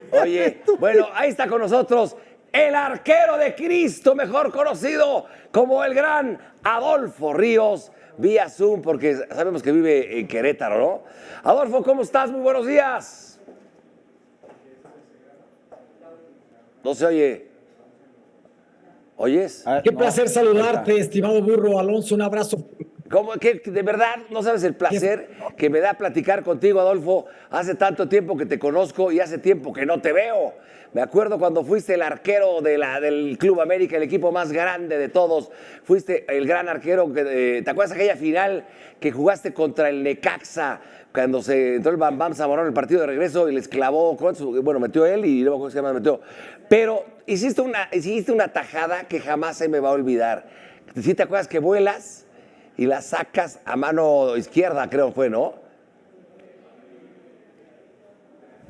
Oye, bueno, ahí está con nosotros el arquero de Cristo, mejor conocido como el gran Adolfo Ríos, vía Zoom, porque sabemos que vive en Querétaro, ¿no? Adolfo, ¿cómo estás? Muy buenos días. No se oye. ¿Oyes? Qué No, placer saludarte, estimado burro Alonso. Un abrazo. ¿Cómo que de verdad no sabes el placer que me da platicar contigo, Adolfo? Hace tanto tiempo que te conozco y hace tiempo que no te veo. Me acuerdo cuando fuiste el arquero del Club América, el equipo más grande de todos. Fuiste el gran arquero. ¿Te acuerdas aquella final que jugaste contra el Necaxa? Cuando se entró el Bam Bam Zamorano en el partido de regreso y les clavó, bueno, metió él y luego qué más metió. Pero hiciste una tajada que jamás se me va a olvidar. ¿Sí te acuerdas que vuelas y la sacas a mano izquierda, creo fue, ¿no?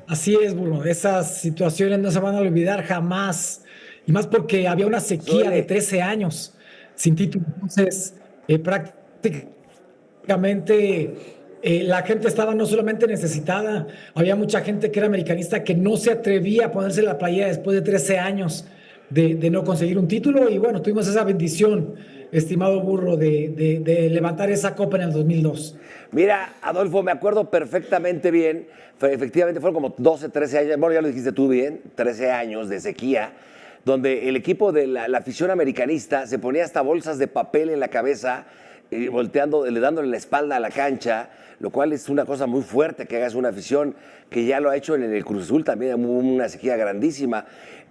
Así es, burro. Esas situaciones no se van a olvidar jamás. Y más porque había una sequía de Duele. 13 años sin título. Entonces, prácticamente la gente estaba no solamente necesitada, había mucha gente que era americanista que no se atrevía a ponerse la playera después de 13 años de no conseguir un título. Y bueno, tuvimos esa bendición, estimado burro, de levantar esa copa en el 2002. Mira, Adolfo, me acuerdo perfectamente bien. Efectivamente, fueron como 12, 13 años. Bueno, ya lo dijiste tú bien, 13 años de sequía, donde el equipo de la afición americanista se ponía hasta bolsas de papel en la cabeza, volteando, dándole la espalda a la cancha, lo cual es una cosa muy fuerte que hagas una afición que ya lo ha hecho en el Cruz Azul también, una sequía grandísima.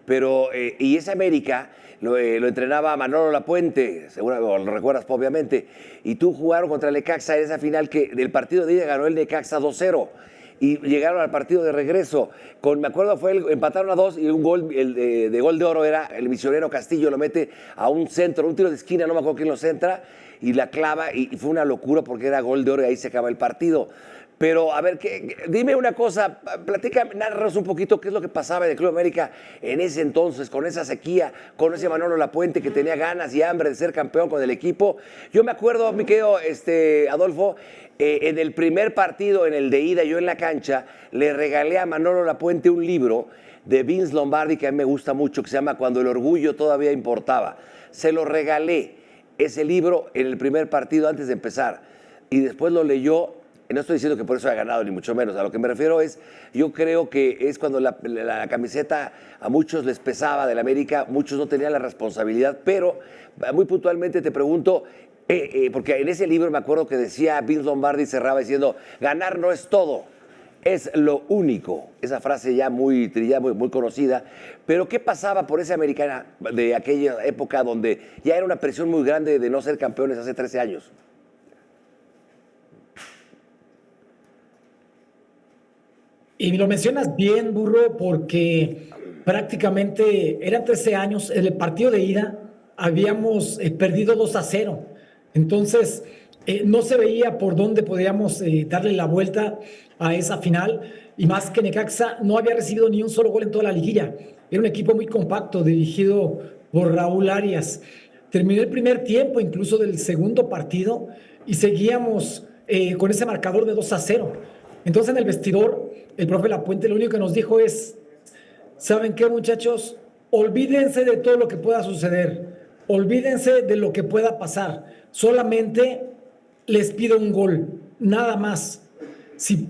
Pero, y ese América lo entrenaba Manolo Lapuente, seguro lo recuerdas obviamente, y tú jugaron contra el Necaxa en esa final que del partido de ida ganó el Necaxa 2-0 y llegaron al partido de regreso. Me acuerdo, empataron a 2 y un gol de gol de oro era el misionero Castillo, lo mete a un centro, un tiro de esquina, no me acuerdo quién lo centra, y la clava, y fue una locura porque era gol de oro y ahí se acaba el partido. Pero, a ver, dime una cosa, platícame, narranos un poquito qué es lo que pasaba en el Club América en ese entonces, con esa sequía, con ese Manolo Lapuente que tenía ganas y hambre de ser campeón con el equipo. Yo me acuerdo, mi querido Adolfo, en el primer partido, en el de ida, yo en la cancha, le regalé a Manolo Lapuente un libro de Vince Lombardi que a mí me gusta mucho, que se llama Cuando el orgullo todavía importaba. Se lo regalé, ese libro, en el primer partido antes de empezar, y después lo leyó. No estoy diciendo que por eso haya ganado, ni mucho menos. A lo que me refiero es, yo creo que es cuando la camiseta a muchos les pesaba del América, muchos no tenían la responsabilidad, pero muy puntualmente te pregunto, porque en ese libro me acuerdo que decía Vince Lombardi, cerraba diciendo, ganar no es todo, es lo único. Esa frase ya muy trillada, muy conocida. Pero ¿qué pasaba por esa americana de aquella época donde ya era una presión muy grande de no ser campeones hace 13 años? Y lo mencionas bien, burro, porque prácticamente eran 13 años. En el partido de ida habíamos perdido 2-0. Entonces, no se veía por dónde podíamos darle la vuelta a esa final. Y más que Necaxa no había recibido ni un solo gol en toda la liguilla. Era un equipo muy compacto, dirigido por Raúl Arias. Terminó el primer tiempo, incluso del segundo partido, y seguíamos con ese marcador de 2-0. Entonces, en el vestidor, el profe Lapuente lo único que nos dijo es, ¿saben qué, muchachos? Olvídense de todo lo que pueda suceder, olvídense de lo que pueda pasar, solamente les pido un gol, nada más. Si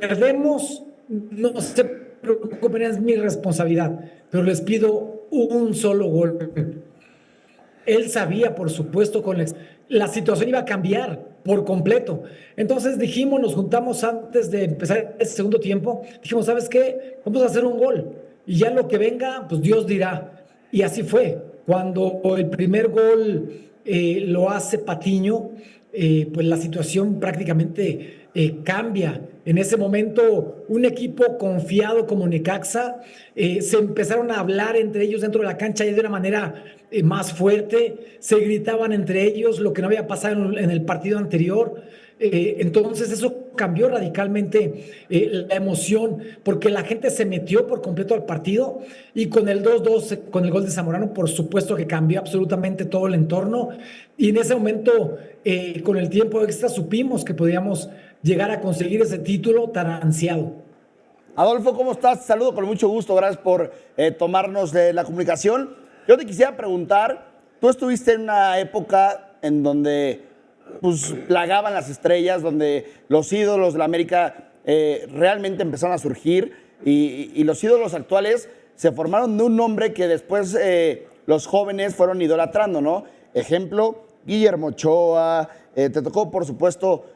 perdemos, no se preocupen, es mi responsabilidad, pero les pido un solo gol. Él sabía, por supuesto, la situación iba a cambiar por completo. Entonces dijimos, nos juntamos antes de empezar el segundo tiempo, dijimos, ¿sabes qué? Vamos a hacer un gol y ya lo que venga, pues Dios dirá. Y así fue. Cuando el primer gol lo hace Patiño, pues la situación prácticamente cambia. En ese momento, un equipo confiado como Necaxa, se empezaron a hablar entre ellos dentro de la cancha y de una manera más fuerte, se gritaban entre ellos lo que no había pasado en el partido anterior. Entonces eso cambió radicalmente la emoción, porque la gente se metió por completo al partido, y con el 2-2, con el gol de Zamorano, por supuesto que cambió absolutamente todo el entorno, y en ese momento, con el tiempo extra, supimos que podíamos llegar a conseguir ese título tan ansiado. Adolfo, ¿cómo estás? Te saludo con mucho gusto. Gracias por tomarnos de la comunicación. Yo te quisiera preguntar, tú estuviste en una época en donde pues, plagaban las estrellas, donde los ídolos de la América realmente empezaron a surgir y los ídolos actuales se formaron de un nombre que después los jóvenes fueron idolatrando, ¿no? Ejemplo, Guillermo Ochoa, te tocó, por supuesto,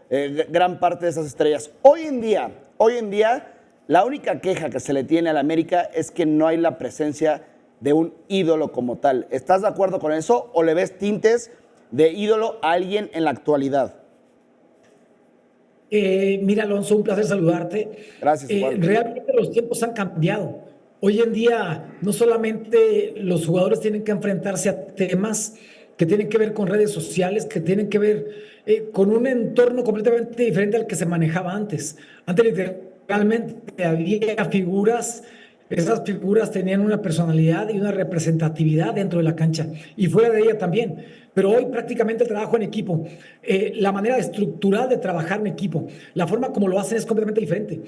gran parte de esas estrellas. Hoy en día, la única queja que se le tiene a la América es que no hay la presencia de un ídolo como tal. ¿Estás de acuerdo con eso o le ves tintes de ídolo a alguien en la actualidad? Mira, Alonso, un placer saludarte. Gracias, igual. Realmente los tiempos han cambiado. Hoy en día no solamente los jugadores tienen que enfrentarse a temas que tienen que ver con redes sociales, que tienen que ver con un entorno completamente diferente al que se manejaba antes. Antes literalmente había figuras, esas figuras tenían una personalidad y una representatividad dentro de la cancha y fuera de ella también. Pero hoy prácticamente el trabajo en equipo, la manera estructural de trabajar en equipo, la forma como lo hacen es completamente diferente.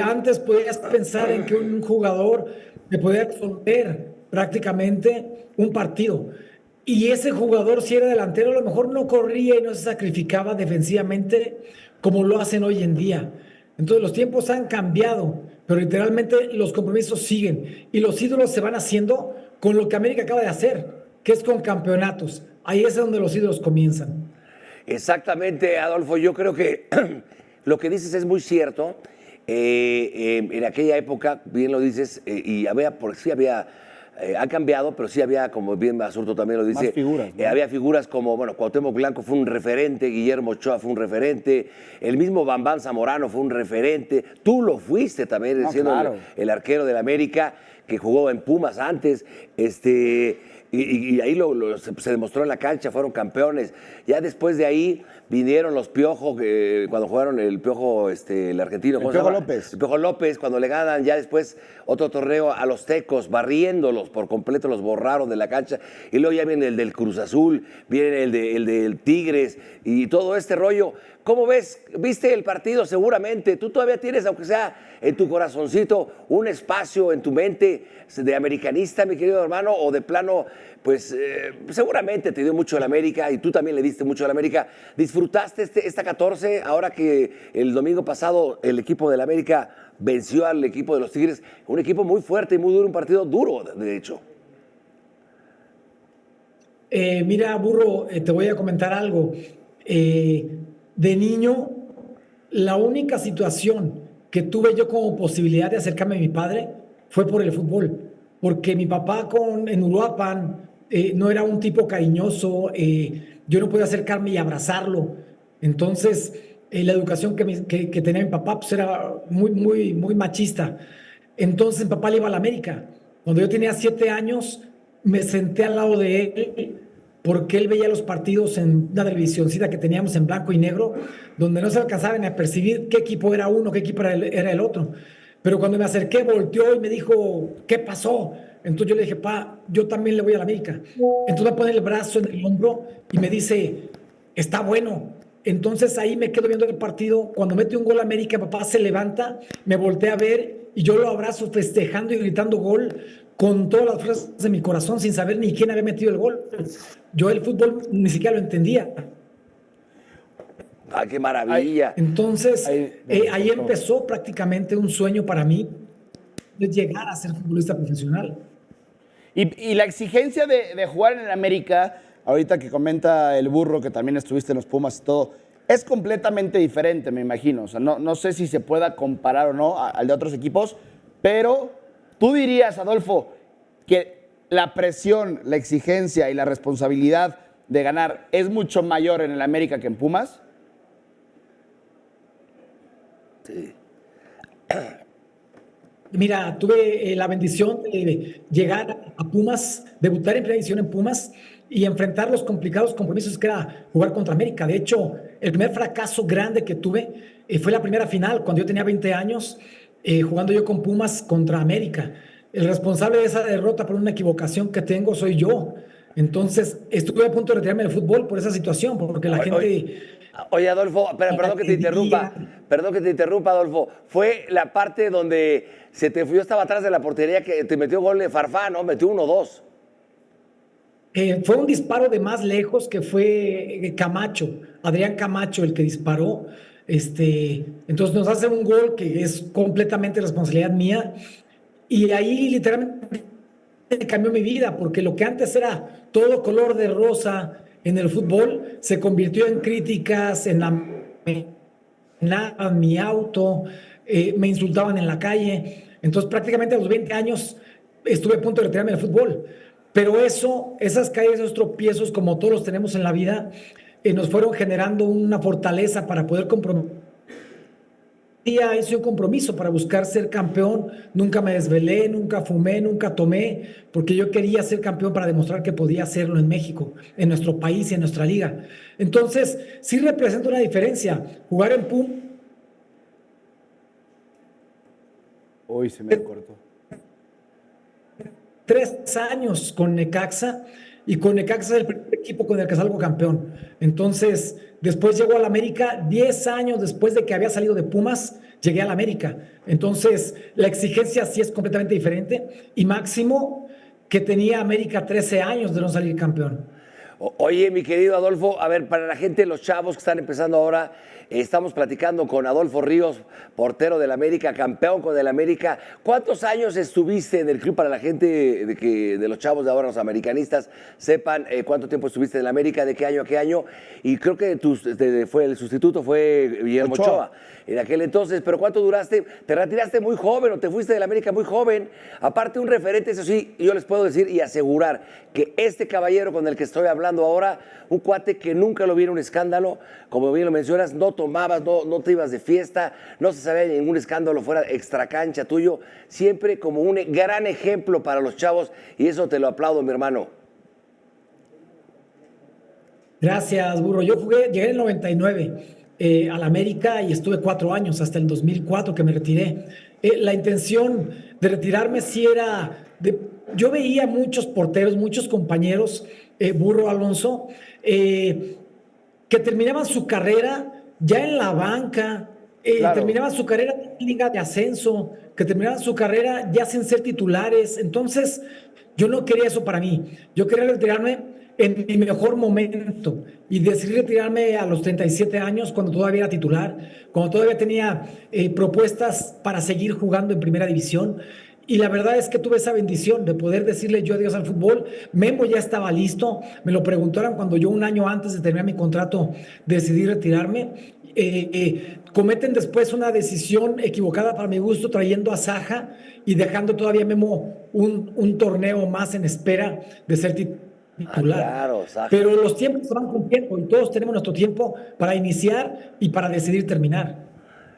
Antes podías pensar en que un jugador te podía resolver prácticamente un partido. Y ese jugador, si era delantero, a lo mejor no corría y no se sacrificaba defensivamente como lo hacen hoy en día. Entonces los tiempos han cambiado, pero literalmente los compromisos siguen y los ídolos se van haciendo con lo que América acaba de hacer, que es con campeonatos. Ahí es donde los ídolos comienzan. Exactamente, Adolfo. Yo creo que lo que dices es muy cierto. En aquella época, bien lo dices, y había, porque sí había, ha cambiado, pero sí había, como bien Basurto también lo dice, más figuras, ¿no? Había figuras como, bueno, Cuauhtémoc Blanco fue un referente, Guillermo Ochoa fue un referente, el mismo Bambán Zamorano fue un referente, tú lo fuiste también, No, siendo claro. el arquero del América, que jugó en Pumas antes, y ahí se demostró en la cancha, fueron campeones. Ya después de ahí vinieron los Piojo, cuando jugaron el Piojo, el argentino. ¿Cómo se Piojo llama? López. El Piojo López, cuando le ganan ya después otro torneo a los Tecos, barriéndolos por completo, los borraron de la cancha. Y luego ya viene el del Cruz Azul, viene el del Tigres y todo este rollo. ¿Cómo ves? ¿Viste el partido? Seguramente. Tú todavía tienes, aunque sea en tu corazoncito, un espacio en tu mente de americanista, mi querido hermano, o de plano, pues seguramente te dio mucho el América y tú también le diste mucho al América. ¿Disfrutaste esta 14 ahora que el domingo pasado el equipo del América venció al equipo de los Tigres? Un equipo muy fuerte y muy duro, un partido duro, de hecho. Mira, Burro, te voy a comentar algo. De niño, la única situación que tuve yo como posibilidad de acercarme a mi padre fue por el fútbol, porque mi papá en Uruapan no era un tipo cariñoso, yo no podía acercarme y abrazarlo. Entonces, la educación que tenía mi papá pues era muy machista. Entonces, mi papá le iba a la América. Cuando yo tenía 7 años, me senté al lado de él porque él veía los partidos en una televisioncita que teníamos en blanco y negro, donde no se alcanzaban a percibir qué equipo era uno, qué equipo era el otro. Pero cuando me acerqué, volteó y me dijo, ¿qué pasó? Entonces yo le dije, pa, yo también le voy a la América. Entonces me pone el brazo en el hombro y me dice, está bueno. Entonces ahí me quedo viendo el partido. Cuando mete un gol a América, papá se levanta, me voltea a ver y yo lo abrazo festejando y gritando gol con todas las fuerzas de mi corazón sin saber ni quién había metido el gol. Yo el fútbol ni siquiera lo entendía. ¡Ah, qué maravilla! Entonces, ahí empezó prácticamente un sueño para mí de llegar a ser futbolista profesional. Y la exigencia de jugar en el América, ahorita que comenta el Burro, que también estuviste en los Pumas y todo, es completamente diferente, me imagino. O sea, no sé si se pueda comparar o no al de otros equipos, pero tú dirías, Adolfo, que la presión, la exigencia y la responsabilidad de ganar es mucho mayor en el América que en Pumas. Sí. Mira, tuve la bendición de llegar a Pumas, debutar en primera división en Pumas y enfrentar los complicados compromisos que era jugar contra América. De hecho, el primer fracaso grande que tuve fue la primera final, cuando yo tenía 20 años, jugando yo con Pumas contra América. El responsable de esa derrota por una equivocación que tengo soy yo. Entonces, estuve a punto de retirarme del fútbol por esa situación, porque la gente... Oye, Adolfo, perdón que te interrumpa, Perdón que te interrumpa, Adolfo. Fue la parte donde yo estaba atrás de la portería que te metió gol de Farfán, ¿no? Metió 1-2. Fue un disparo de más lejos que fue Camacho, Adrián Camacho el que disparó. Entonces nos hace un gol que es completamente responsabilidad mía. Y ahí literalmente cambió mi vida, porque lo que antes era todo color de rosa en el fútbol se convirtió en críticas, en mi auto, me insultaban en la calle. Entonces prácticamente a los 20 años estuve a punto de retirarme del fútbol. Pero esas caídas, esos tropiezos, como todos los tenemos en la vida, nos fueron generando una fortaleza para poder comprometer. Hice un compromiso para buscar ser campeón, nunca me desvelé, nunca fumé, nunca tomé, porque yo quería ser campeón para demostrar que podía hacerlo en México, en nuestro país y en nuestra liga. Entonces, sí representa una diferencia. Jugar en Pum. Uy, se me cortó. 3 años con Necaxa, y con Necaxa es el primer equipo con el que salgo campeón. Entonces, después llegó al América, 10 años después de que había salido de Pumas, llegué al América. Entonces, la exigencia sí es completamente diferente, y máximo que tenía América 13 años de no salir campeón. Oye, mi querido Adolfo, a ver, para la gente, los chavos que están empezando ahora, estamos platicando con Adolfo Ríos, portero del América, campeón con el América. ¿Cuántos años estuviste en el club para la gente de los chavos de ahora, los americanistas, sepan cuánto tiempo estuviste en el América, de qué año a qué año? Y creo que el sustituto fue Guillermo Ochoa en aquel entonces, pero ¿cuánto duraste? Te retiraste muy joven o te fuiste del América muy joven. Aparte, un referente, eso sí, yo les puedo decir y asegurar que este caballero con el que estoy hablando ahora, un cuate que nunca lo viera un escándalo, como bien lo mencionas, no tomabas, no te ibas de fiesta, no se sabía ningún escándalo fuera extracancha tuyo, siempre como un gran ejemplo para los chavos, y eso te lo aplaudo, mi hermano. Gracias, Burro. Llegué en el 99 al América y estuve 4 años, hasta el 2004 que me retiré. La intención de retirarme sí era... yo veía muchos porteros, muchos compañeros, Burro Alonso, que terminaban su carrera ya en la banca, Claro. terminaban su carrera en liga de ascenso, que terminaban su carrera ya sin ser titulares. Entonces, yo no quería eso para mí. Yo quería retirarme en mi mejor momento, y decidí retirarme a los 37 años, cuando todavía era titular, cuando todavía tenía propuestas para seguir jugando en primera división. Y la verdad es que tuve esa bendición de poder decirle yo adiós al fútbol. Memo ya estaba listo, me lo preguntaron cuando yo, un año antes de terminar mi contrato, decidí retirarme. Cometen después una decisión equivocada para mi gusto, trayendo a Saja y dejando todavía a Memo un torneo más en espera de ser titular. Claro, Saja. Pero los tiempos se van cumpliendo y todos tenemos nuestro tiempo para iniciar y para decidir terminar.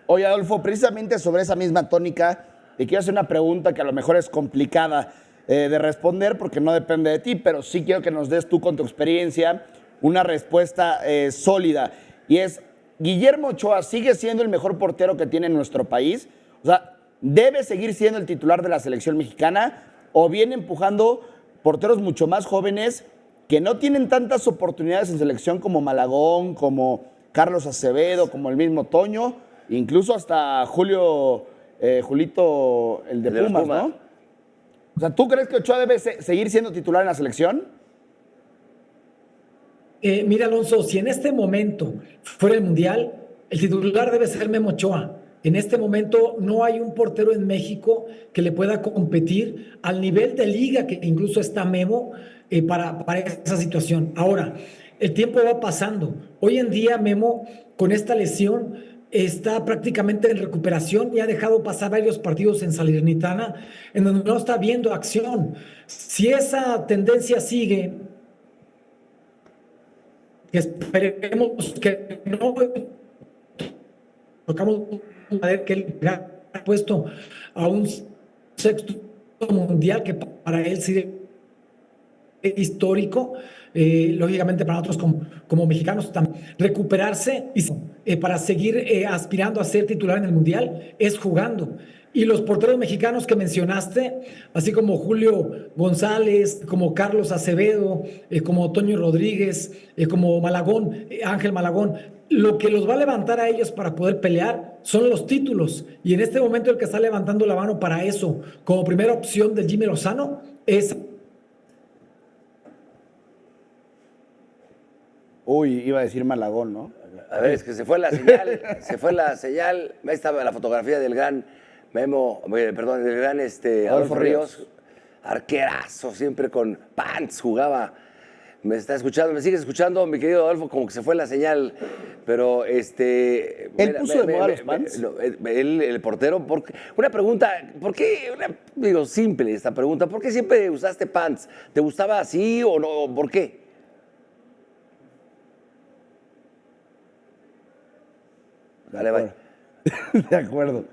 Oye, Adolfo, precisamente sobre esa misma tónica, te quiero hacer una pregunta que a lo mejor es complicada de responder porque no depende de ti, pero sí quiero que nos des tú, con tu experiencia, una respuesta sólida. Y es, ¿Guillermo Ochoa sigue siendo el mejor portero que tiene nuestro país? O sea, ¿debe seguir siendo el titular de la selección mexicana o viene empujando porteros mucho más jóvenes que no tienen tantas oportunidades en selección, como Malagón, como Carlos Acevedo, como el mismo Toño, incluso hasta Julito, el de Pumas, ¿no? O sea, ¿tú crees que Ochoa debe seguir siendo titular en la selección? Mira, Alonso, si en este momento fuera el Mundial, el titular debe ser Memo Ochoa. En este momento no hay un portero en México que le pueda competir al nivel de liga que incluso está Memo para esa situación. Ahora, el tiempo va pasando. Hoy en día Memo, con esta lesión, está prácticamente en recuperación y ha dejado pasar varios partidos en Salernitana en donde no está viendo acción. Si esa tendencia sigue, esperemos que no tocamos a ver que él ha puesto a un sexto mundial que para él sería histórico, lógicamente para nosotros como mexicanos también. Recuperarse y para seguir aspirando a ser titular en el mundial es jugando. Y los porteros mexicanos que mencionaste, así como Julio González, como Carlos Acevedo, como Toño Rodríguez, como Malagón, Ángel Malagón, lo que los va a levantar a ellos para poder pelear son los títulos. Y en este momento el que está levantando la mano para eso, como primera opción del Jimmy Lozano, es... Uy, iba a decir Malagón, ¿no? A ver, es que se fue la señal, Ahí estaba la fotografía del gran Memo, perdón, del gran Adolfo Ríos. Arquerazo, siempre con pants jugaba. Me está escuchando, me sigues escuchando, mi querido Adolfo, como que se fue la señal, pero ¿Él puso de moda los pants? El portero, una pregunta, ¿por qué? Digo, simple esta pregunta, ¿por qué siempre usaste pants? ¿Te gustaba así o no? ¿Por qué? Vale, vale. De acuerdo.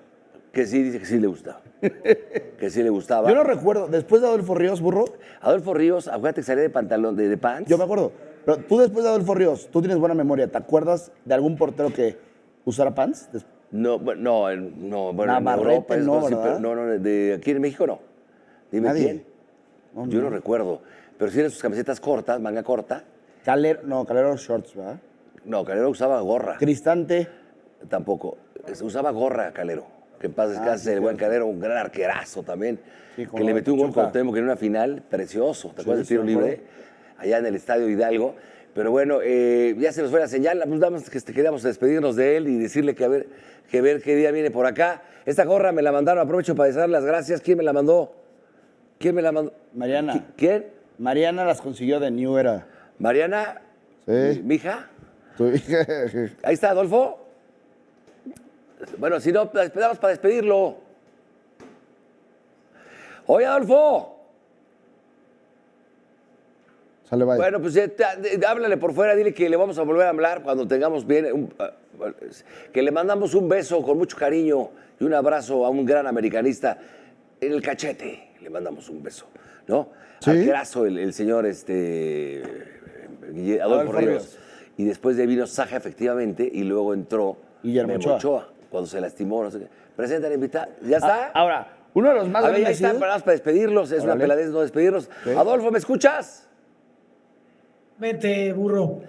Que sí, dice que sí le gustaba. Que sí le gustaba. Yo no recuerdo, después de Adolfo Ríos, burro, Adolfo Ríos, acuérdate que salía de pantalón, de pants. yo me acuerdo. Pero tú después de Adolfo Ríos, tú tienes buena memoria, ¿te acuerdas de algún portero que usara pants? No, bueno, bueno, en Navarrete Europa es no, cosa así, ¿verdad? pero no, de aquí en México no. Dime Nadie. quién. Yo no recuerdo. Pero sí eran sus camisetas cortas, manga corta. Calero shorts, ¿verdad? No, Calero usaba gorra. Cristante. Tampoco. Usaba gorra, Calero. Que en paz descanse el sí, buen cierto. Calero, un gran arquerazo también. Sí, como que le metió un gol Pachuca. con Cuauhtémoc en una final precioso. ¿Te acuerdas del Sí, tiro me libre? acuerdo. Allá en el Estadio Hidalgo. Pero bueno, ya se nos fue la señal. Pues nada más que queríamos despedirnos de él y decirle que ver qué día viene por acá. Esta gorra me la mandaron, aprovecho para dar las gracias. ¿Quién me la mandó? ¿Quién me la mandó? Mariana. ¿Quién? Mariana las consiguió de New Era. Mariana, Sí. mi hija. Tu hija. Ahí está, Adolfo. Bueno, si no, esperamos para despedirlo. Oye, Adolfo. Sale, bye. Bueno, pues háblale por fuera, dile que le vamos a volver a hablar cuando tengamos bien. Que le mandamos un beso con mucho cariño y un abrazo a un gran americanista en el cachete. Le mandamos un beso, ¿no? ¿Sí? Arquerazo el señor Adolfo Ríos. Ríos. Y después de vino Saja, efectivamente, y luego entró Guillermo Memo Ochoa. cuando se lastimó, no sé qué. Presenta la invitada. ¿Ya está? Ahora, uno de los más A ver, ya grandes. está, para despedirlos. Es una Órale. peladez no despedirlos. Sí. Adolfo, ¿me escuchas? Vete, burro.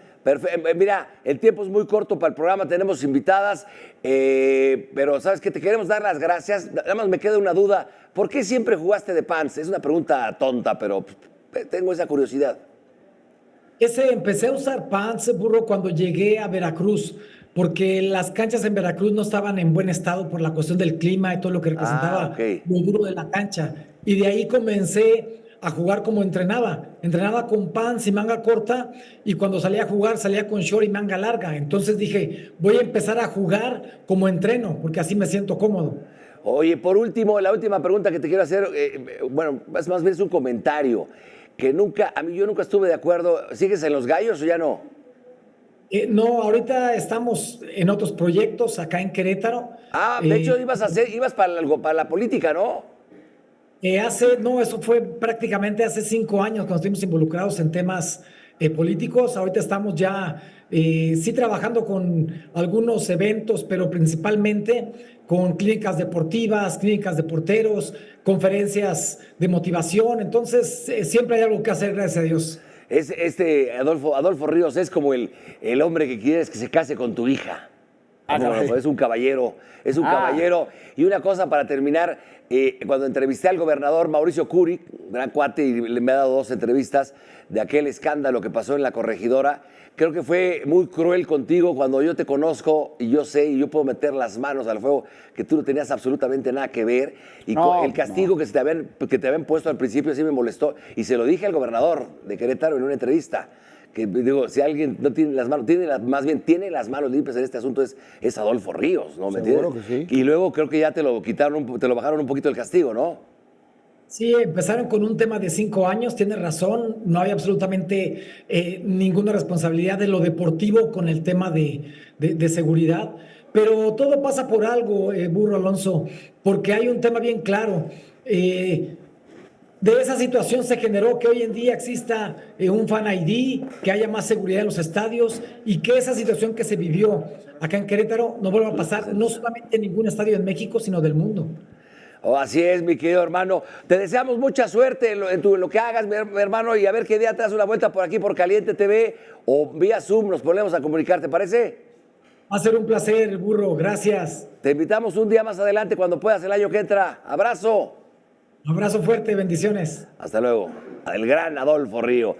Mira, el tiempo es muy corto para el programa, tenemos invitadas, pero sabes que te queremos dar las gracias. Nada más me queda una duda, ¿por qué siempre jugaste de pants? Es una pregunta tonta, pero tengo esa curiosidad. Empecé a usar pants, burro, cuando llegué a Veracruz, porque las canchas en Veracruz no estaban en buen estado por la cuestión del clima y todo lo que representaba ok. lo duro de la cancha. Y de ahí comencé a jugar como entrenaba. Entrenaba con pants y manga corta, y cuando salía a jugar salía con short y manga larga. Entonces dije, voy a empezar a jugar como entreno, porque así me siento cómodo. Oye, por último, la última pregunta que te quiero hacer, bueno, más bien es un comentario, que yo nunca estuve de acuerdo. ¿Sigues en los Gallos o ya no? No, ahorita estamos en otros proyectos acá en Querétaro. De hecho ibas para la política, ¿no? No, eso fue prácticamente hace 5 años cuando estuvimos involucrados en temas políticos. Ahorita estamos ya sí trabajando con algunos eventos, pero principalmente con clínicas deportivas, clínicas de porteros, conferencias de motivación. Entonces, siempre hay algo que hacer, gracias a Dios. Adolfo Ríos es como el hombre que quieres que se case con tu hija. caray. Es un caballero, caballero. Y una cosa para terminar, cuando entrevisté al gobernador Mauricio Curi, gran cuate, y me ha dado 2 entrevistas de aquel escándalo que pasó en la corregidora, creo que fue muy cruel contigo cuando yo te conozco y yo sé y yo puedo meter las manos al fuego que tú no tenías absolutamente nada que ver. Y el castigo que te habían puesto al principio sí me molestó. Y se lo dije al gobernador de Querétaro en una entrevista. Que digo, si alguien no tiene las manos, más bien tiene las manos limpias en este asunto, es Adolfo Ríos, ¿no? ¿Me Seguro entiendes? que sí. Y luego creo que ya te lo quitaron, te lo bajaron un poquito el castigo, ¿no? Sí, empezaron con un tema de 5 años, tienes razón, no había absolutamente ninguna responsabilidad de lo deportivo con el tema de seguridad, pero todo pasa por algo, Burro Alonso, porque hay un tema bien claro. De esa situación se generó que hoy en día exista un Fan ID, que haya más seguridad en los estadios y que esa situación que se vivió acá en Querétaro no vuelva a pasar, no solamente en ningún estadio en México, sino del mundo. Así es, mi querido hermano. Te deseamos mucha suerte en lo que hagas, mi hermano, y a ver qué día te das una vuelta por aquí por Caliente TV o vía Zoom, nos ponemos a comunicar, ¿te parece? Va a ser un placer, burro. Gracias. Te invitamos un día más adelante cuando puedas el año que entra. Abrazo. Abrazo fuerte, bendiciones. Hasta luego. El gran Adolfo Río.